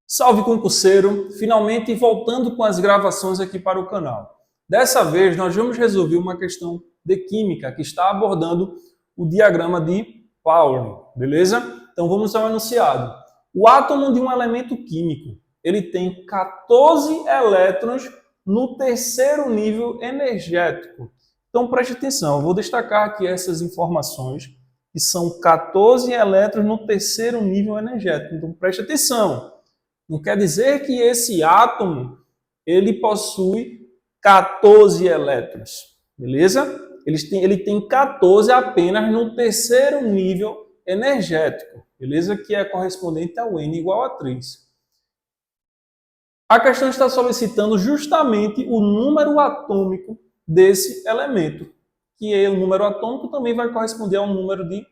Salve concurseiro! Finalmente voltando com as gravações aqui para o canal. Dessa vez nós vamos resolver uma questão de química que está abordando o diagrama de Pauli, beleza? Então vamos ao enunciado. O átomo de um elemento químico, ele tem 14 elétrons no terceiro nível energético. Então preste atenção, eu vou destacar aqui essas informações, que são 14 elétrons no terceiro nível energético. Então preste atenção. Não quer dizer que esse átomo ele possui 14 elétrons, beleza? Ele tem 14 apenas no terceiro nível energético, beleza? Que é correspondente ao N igual a 3. A questão está solicitando justamente o número atômico desse elemento, que é o número atômico também vai corresponder ao número de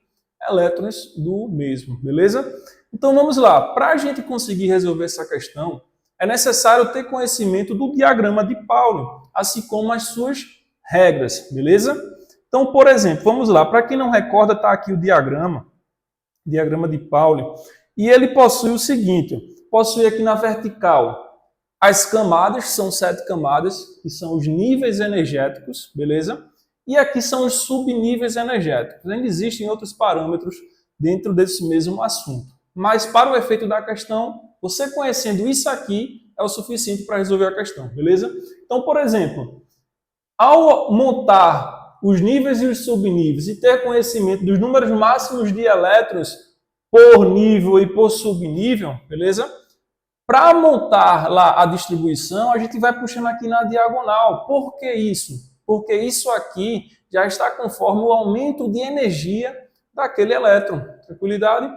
elétrons do mesmo, beleza? Então vamos lá, para a gente conseguir resolver essa questão, é necessário ter conhecimento do diagrama de Pauli, assim como as suas regras, beleza? Então, por exemplo, vamos lá, para quem não recorda, está aqui o diagrama de Pauli, e ele possui o seguinte, possui aqui na vertical as camadas, são 7 camadas, que são os níveis energéticos, beleza? E aqui são os subníveis energéticos. Ainda existem outros parâmetros dentro desse mesmo assunto. Mas para o efeito da questão, você conhecendo isso aqui é o suficiente para resolver a questão, beleza? Então, por exemplo, ao montar os níveis e os subníveis e ter conhecimento dos números máximos de elétrons por nível e por subnível, beleza? Para montar lá a distribuição, a gente vai puxando aqui na diagonal. Por que isso? Porque isso aqui já está conforme o aumento de energia daquele elétron. Tranquilidade?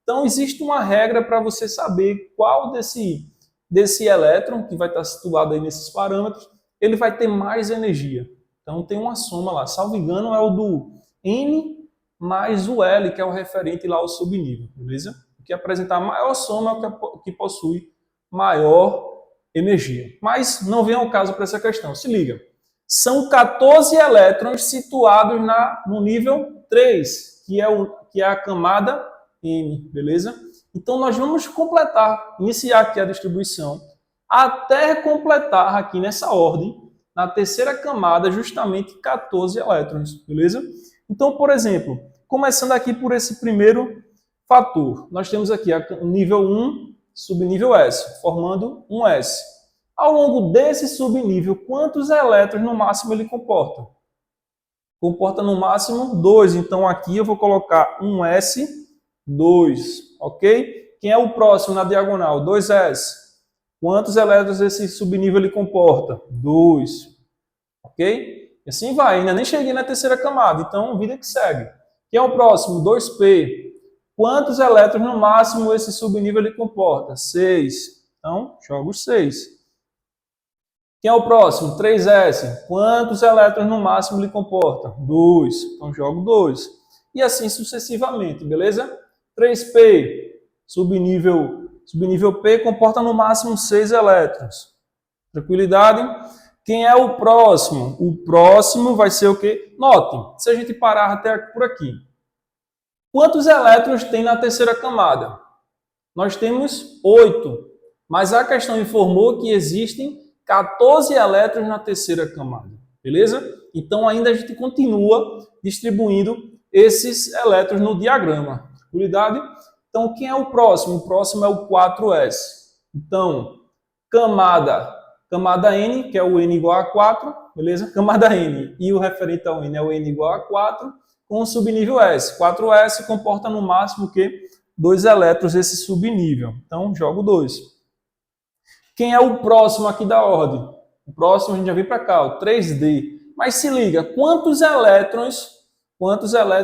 Então, existe uma regra para você saber qual desse elétron, que vai estar situado aí nesses parâmetros, ele vai ter mais energia. Então, tem uma soma lá. Salvo engano, é o do N mais o L, que é o referente lá ao subnível, beleza? O que apresentar maior soma é o que possui maior energia. Mas não vem ao caso para essa questão. Se liga. São 14 elétrons situados no nível 3, que é a camada M, beleza? Então, nós vamos iniciar aqui a distribuição, até completar aqui nessa ordem, na terceira camada, justamente 14 elétrons, beleza? Então, por exemplo, começando aqui por esse primeiro fator, nós temos aqui o nível 1, subnível S, formando um S. Ao longo desse subnível, quantos elétrons no máximo ele comporta? Comporta no máximo 2, então aqui eu vou colocar um S2, ok? Quem é o próximo na diagonal? 2S. Quantos elétrons esse subnível ele comporta? 2, ok? E assim vai, ainda nem cheguei na terceira camada, então vida que segue. Quem é o próximo? 2P. Quantos elétrons no máximo esse subnível ele comporta? 6. Então, jogo 6. Quem é o próximo? 3S. Quantos elétrons no máximo ele comporta? 2. Então, jogo 2. E assim sucessivamente, beleza? 3P, subnível P, comporta no máximo 6 elétrons. Tranquilidade? Quem é o próximo? O próximo vai ser o quê? Notem, se a gente parar até por aqui. Quantos elétrons tem na terceira camada? Nós temos 8, mas a questão informou que existem 14 elétrons na terceira camada, beleza? Então ainda a gente continua distribuindo esses elétrons no diagrama. Tranquilidade? Então quem é o próximo? O próximo é o 4S. Então, camada N, que é o N igual a 4, beleza? Camada N e o referente ao N é o N igual a 4, com o subnível S. 4S comporta no máximo que 2 elétrons esse subnível. Então, jogo 2. Quem é o próximo aqui da ordem? O próximo a gente já vem para cá, o 3D. Mas se liga, quantos elétrons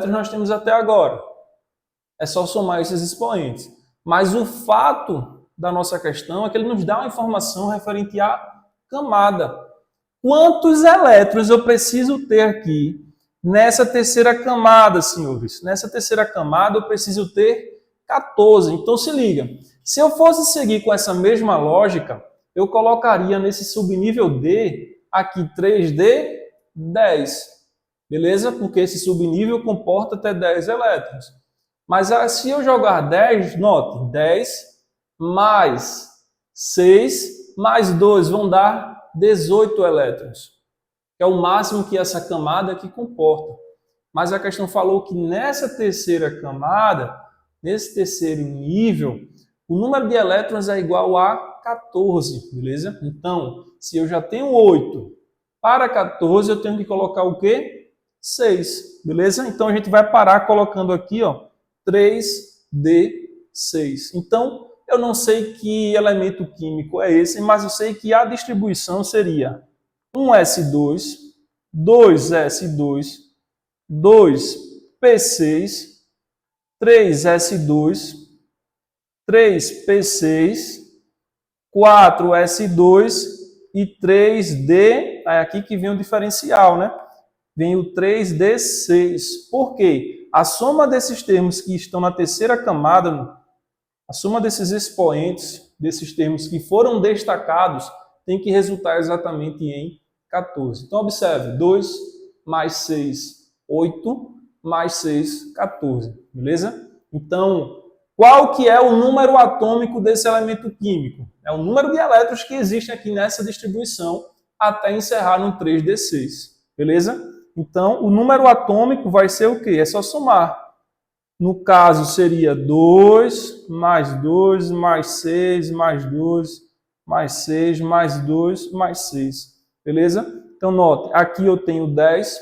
nós temos até agora? É só somar esses expoentes. Mas o fato da nossa questão é que ele nos dá uma informação referente à camada. Quantos elétrons eu preciso ter aqui nessa terceira camada, senhores? Nessa terceira camada eu preciso ter 14. Então se liga. Se eu fosse seguir com essa mesma lógica, eu colocaria nesse subnível D, aqui 3D, 10. beleza? Porque esse subnível comporta até 10 elétrons. Mas se eu jogar 10, note, 10 mais 6 mais 2 vão dar 18 elétrons, que é o máximo que essa camada aqui comporta. Mas a questão falou que nessa terceira camada, nesse terceiro nível, o número de elétrons é igual a 14, beleza? Então, se eu já tenho 8, para 14 eu tenho que colocar o quê? 6, beleza? Então a gente vai parar colocando aqui, ó, 3D6. Então, eu não sei que elemento químico é esse, mas eu sei que a distribuição seria 1s2, 2s2, 2p6, 3s2, 3p6, 4s2 e 3d, é aqui que vem o diferencial, né? Vem o 3d6. Por quê? A soma desses termos que estão na terceira camada, a soma desses expoentes, desses termos que foram destacados, tem que resultar exatamente em 14. Então, observe, 2 mais 6, 8, mais 6, 14, beleza? Então, qual que é o número atômico desse elemento químico? É o número de elétrons que existem aqui nessa distribuição até encerrar no 3d6, beleza? Então, o número atômico vai ser o quê? É só somar. No caso, seria 2, mais 2, mais 6, mais 2, mais 6, mais 2, mais 6. Beleza? Então, note, aqui eu tenho 10,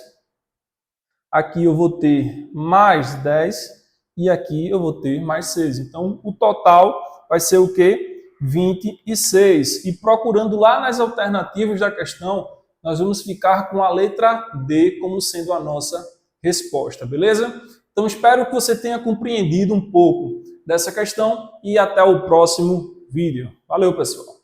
aqui eu vou ter mais 10 e aqui eu vou ter mais 6. Então, o total vai ser o quê? 26. E procurando lá nas alternativas da questão, nós vamos ficar com a letra D como sendo a nossa resposta, beleza? Então, espero que você tenha compreendido um pouco dessa questão e até o próximo vídeo. Valeu, pessoal!